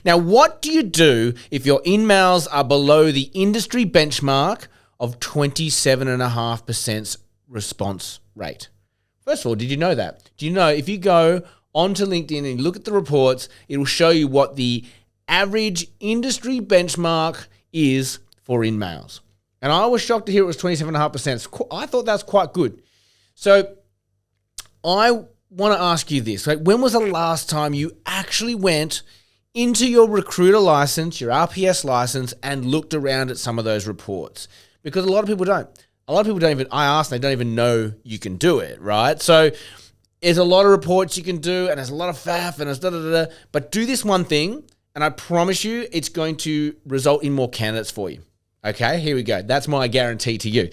Now, what do you do if your InMails are below the industry benchmark of 27.5% response rate? First of all, did you know that? Do you know if you go onto LinkedIn and you look at the reports, it will show you what the average industry benchmark is for InMails. And I was shocked to hear it was 27.5%. I thought that's quite good. So I want to ask you this. Like, when was the last time you actually went into your recruiter license, your RPS license, and looked around at some of those reports? Because a lot of people don't. A lot of people don't even, I ask, they don't even know you can do it, right? So there's a lot of reports you can do, and there's a lot of faff, and it's da-da-da-da. But do this one thing, and I promise you it's going to result in more candidates for you. Okay, here we go. That's my guarantee to you.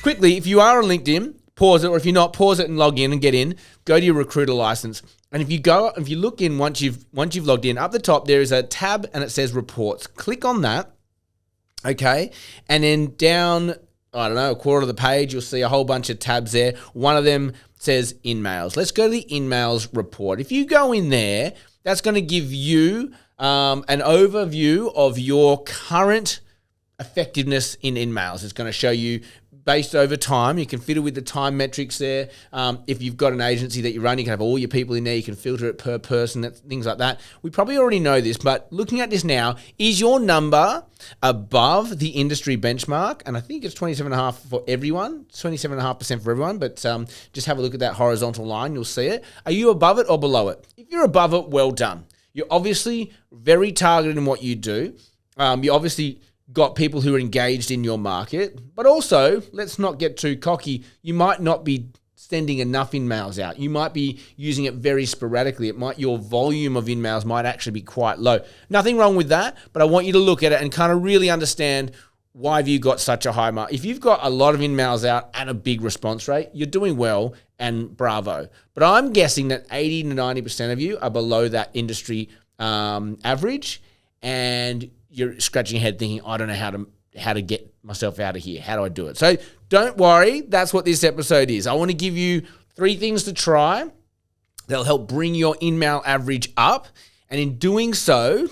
Quickly, if you are on LinkedIn, pause it, or if you're not, pause it and log in and get in. Go to your recruiter license. And if you look in once you've logged in, up the top there is a tab and it says reports. Click on that, okay? And then down, I don't know, a quarter of the page, you'll see a whole bunch of tabs there. One of them says InMails. Let's go to the InMails report. If you go in there, that's going to give you an overview of your current effectiveness in InMails. It's going to show you based over time. You can fiddle with the time metrics there. If you've got an agency that you run, you can have all your people in there. You can filter it per person, things like that. We probably already know this, but looking at this now, is your number above the industry benchmark? And I think it's 27.5 for everyone, 27.5% for everyone, but just have a look at that horizontal line. You'll see it. Are you above it or below it? If you're above it, well done. You're obviously very targeted in what you do. You obviously got people who are engaged in your market, but also, let's not get too cocky, you might not be sending enough InMails out. You might be using it very sporadically. Your volume of InMails might actually be quite low. Nothing wrong with that, but I want you to look at it and kind of really understand why have you got such a high mark. If you've got a lot of InMails out and a big response rate, you're doing well and bravo. But I'm guessing that 80 to 90% of you are below that industry average, and you're scratching your head thinking, I don't know how to get myself out of here. How do I do it? So don't worry. That's what this episode is. I want to give you 3 things to try that'll help bring your InMail average up. And in doing so,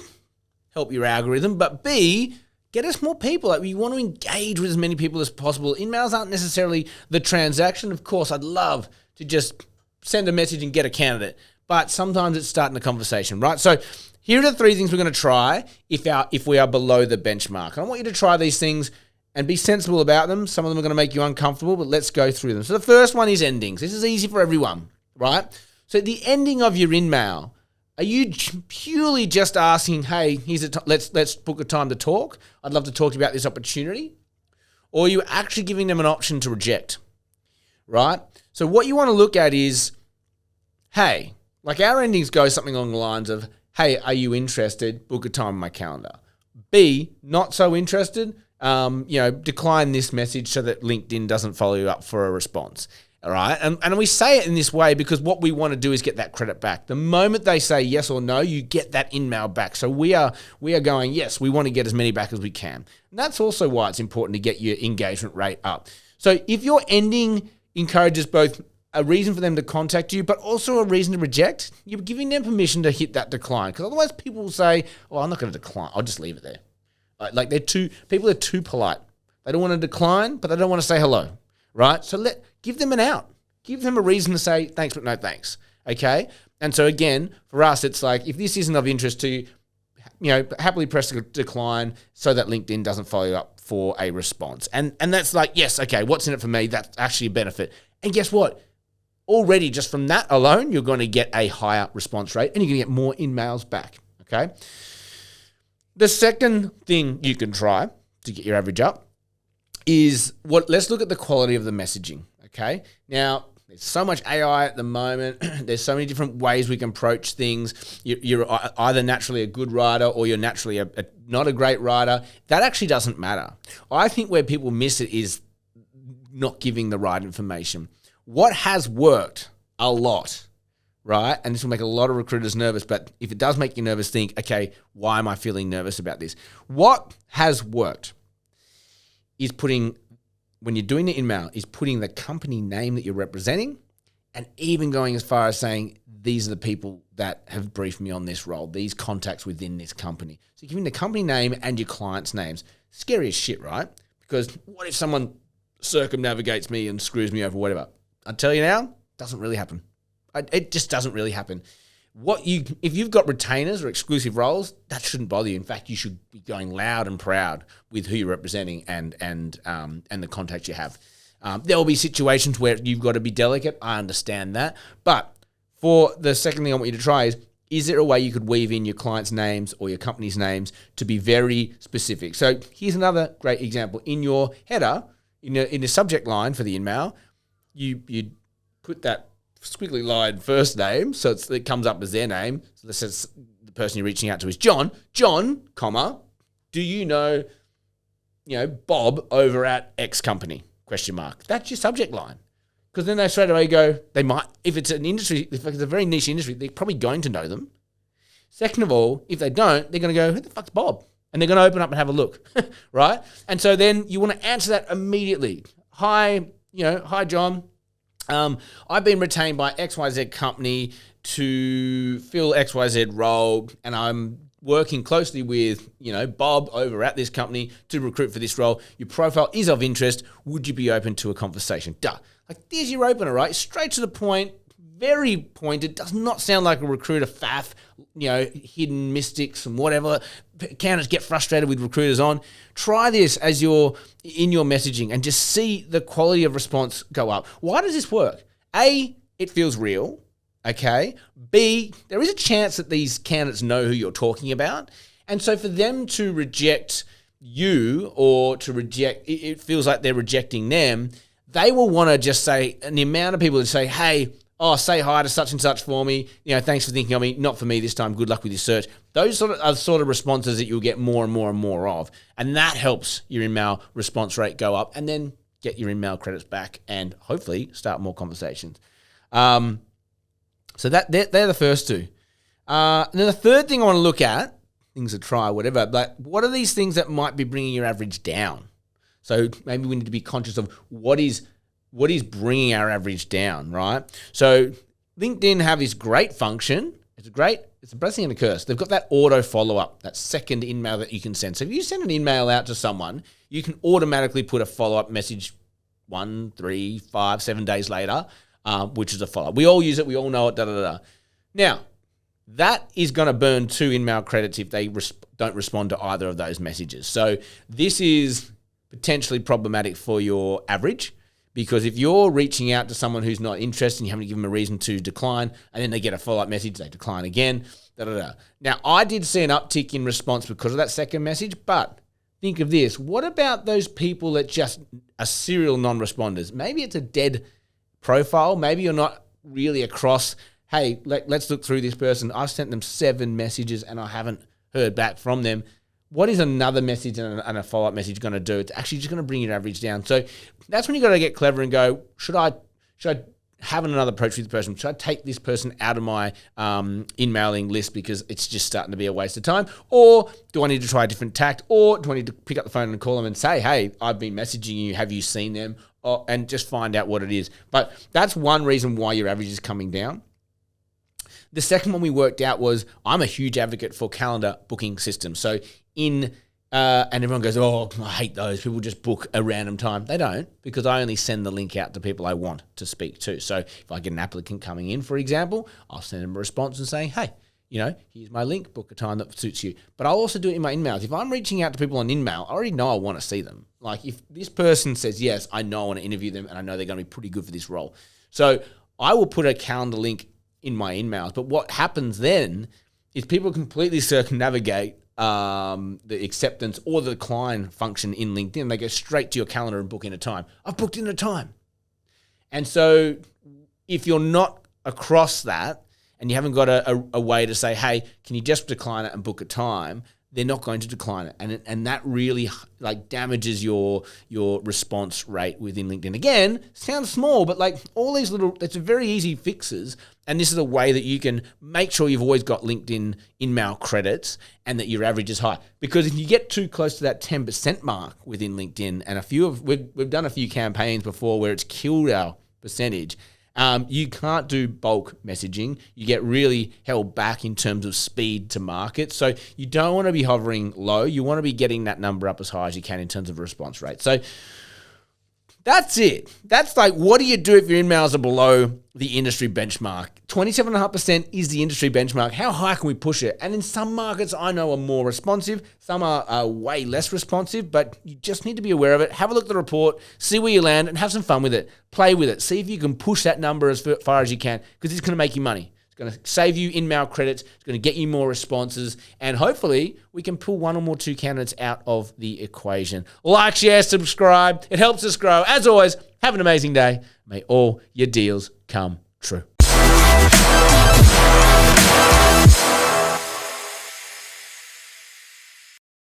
help your algorithm. But B, get us more people. Like, we want to engage with as many people as possible. InMails aren't necessarily the transaction. Of course, I'd love to just send a message and get a candidate. But sometimes it's starting a conversation, right? So here are the 3 things we're going to try if we are below the benchmark. And I want you to try these things and be sensible about them. Some of them are going to make you uncomfortable, but let's go through them. So the first one is endings. This is easy for everyone, right? So the ending of your InMail, are you purely just asking, hey, let's book a time to talk? I'd love to talk to you about this opportunity. Or are you actually giving them an option to reject, right? So what you want to look at is, hey, like our endings go something along the lines of, hey, are you interested? Book a time on my calendar. B, not so interested. Decline this message so that LinkedIn doesn't follow you up for a response. All right. And we say it in this way because what we want to do is get that credit back. The moment they say yes or no, you get that InMail back. So we are going, yes, we want to get as many back as we can. And that's also why it's important to get your engagement rate up. So if your ending encourages both a reason for them to contact you, but also a reason to reject, you're giving them permission to hit that decline. Because otherwise people will say, oh, I'm not going to decline. I'll just leave it there. Like people are too polite. They don't want to decline, but they don't want to say hello, right? So give them an out. Give them a reason to say thanks, but no thanks, okay? And so again, for us, it's like, if this isn't of interest to you, happily press the decline so that LinkedIn doesn't follow you up for a response. And that's like, yes, okay, what's in it for me? That's actually a benefit. And guess what? Already, just from that alone, you're going to get a higher response rate and you're going to get more InMails back, okay? The second thing you can try to get your average up is let's look at the quality of the messaging, okay? Now, there's so much AI at the moment. There's so many different ways we can approach things. You're either naturally a good writer or you're naturally not a great writer. That actually doesn't matter. I think where people miss it is not giving the right information. What has worked a lot, right? And this will make a lot of recruiters nervous, but if it does make you nervous, think, okay, why am I feeling nervous about this? What has worked is putting when you're doing the InMail is putting the company name that you're representing, and even going as far as saying, these are the people that have briefed me on this role, these contacts within this company. So you're giving the company name and your clients' names. Scary as shit, right? Because what if someone circumnavigates me and screws me over, whatever? I tell you now, doesn't really happen. It just doesn't really happen. If you've got retainers or exclusive roles, that shouldn't bother you. In fact, you should be going loud and proud with who you're representing and the contacts you have. There will be situations where you've got to be delicate. I understand that. But for the second thing I want you to try is there a way you could weave in your clients' names or your company's names to be very specific? So here's another great example. In your header, in the subject line for the InMail, you put that squiggly line first name, so it comes up as their name. So this says the person you're reaching out to is John. John, comma, do you know Bob over at X company? Question mark. That's your subject line. Because then they straight away go, they might, if it's an industry, if it's a very niche industry, they're probably going to know them. Second of all, if they don't, they're going to go, who the fuck's Bob? And they're going to open up and have a look, right? And so then you want to answer that immediately. Hi, John. I've been retained by XYZ company to fill XYZ role, and I'm working closely with, Bob over at this company to recruit for this role. Your profile is of interest. Would you be open to a conversation? Duh. Like, there's your opener, right? Straight to the point, very pointed. Does not sound like a recruiter faff, hidden mystics and whatever. Candidates get frustrated with recruiters on. Try this as in your messaging and just see the quality of response go up. Why does this work? A, it feels real. Okay. B, there is a chance that these candidates know who you're talking about. And so for them to reject you or to reject, it feels like they're rejecting them. They will want to just say, and the amount of people that say, hey, say hi to such and such for me. Thanks for thinking of me. Not for me this time. Good luck with your search. Those are responses that you'll get more and more and more of. And that helps your InMail response rate go up and then get your InMail credits back and hopefully start more conversations. So they're the first two. And then the third thing I want to look at, things to try, whatever, but what are these things that might be bringing your average down? So maybe we need to be conscious of what is bringing our average down, right? So LinkedIn have this great function. It's a blessing and a curse. They've got that auto follow-up, that second InMail that you can send. So if you send an InMail out to someone, you can automatically put a follow-up message 1, 3, 5, 7 days later, which is a follow-up. We all use it. We all know it, Now, that is going to burn 2 InMail credits if they don't respond to either of those messages. So this is potentially problematic for your average, because if you're reaching out to someone who's not interested and you haven't given them a reason to decline, and then they get a follow-up message, they decline again, Now, I did see an uptick in response because of that second message, but think of this. What about those people that just are serial non-responders? Maybe it's a dead profile. Maybe you're not really across, hey, let's look through this person. I've sent them 7 messages and I haven't heard back from them. What is another message and a follow-up message going to do? It's actually just going to bring your average down. So that's when you got to get clever and go, should I have another approach with the person? Should I take this person out of my InMailing list because it's just starting to be a waste of time? Or do I need to try a different tact? Or do I need to pick up the phone and call them and say, hey, I've been messaging you. Have you seen them? And just find out what it is. But that's one reason why your average is coming down. The second one we worked out was, I'm a huge advocate for calendar booking systems. So and everyone goes, oh, I hate those. People just book a random time. They don't, because I only send the link out to people I want to speak to. So if I get an applicant coming in, for example, I'll send them a response and say, hey, here's my link, book a time that suits you. But I'll also do it in my InMails. If I'm reaching out to people on InMail, I already know I want to see them. Like, if this person says, yes, I know I want to interview them and I know they're going to be pretty good for this role. So I will put a calendar link in my InMails. But what happens then is people completely circumnavigate the acceptance or the decline function in LinkedIn. They go straight to your calendar and book in a time. I've booked in a time. And so if you're not across that and you haven't got a way to say, hey, can you just decline it and book a time? They're not going to decline it. And that really damages your response rate within LinkedIn. Again, sounds small, but all these it's very easy fixes. And this is a way that you can make sure you've always got LinkedIn InMail credits and that your average is high. Because if you get too close to that 10% mark within LinkedIn, and we've done a few campaigns before where it's killed our percentage, you can't do bulk messaging. You get really held back in terms of speed to market. So you don't want to be hovering low. You want to be getting that number up as high as you can in terms of response rate. So that's it. That's like, what do you do if your InMails are below the industry benchmark? 27.5% is the industry benchmark. How high can we push it? And in some markets, I know are more responsive. Some are way less responsive, but you just need to be aware of it. Have a look at the report, see where you land, and have some fun with it. Play with it. See if you can push that number as far as you can, because it's going to make you money. Going to save you InMail credits. It's going to get you more responses. And hopefully we can pull one or more two candidates out of the equation. Like, share, subscribe. It helps us grow. As always, have an amazing day. May all your deals come true.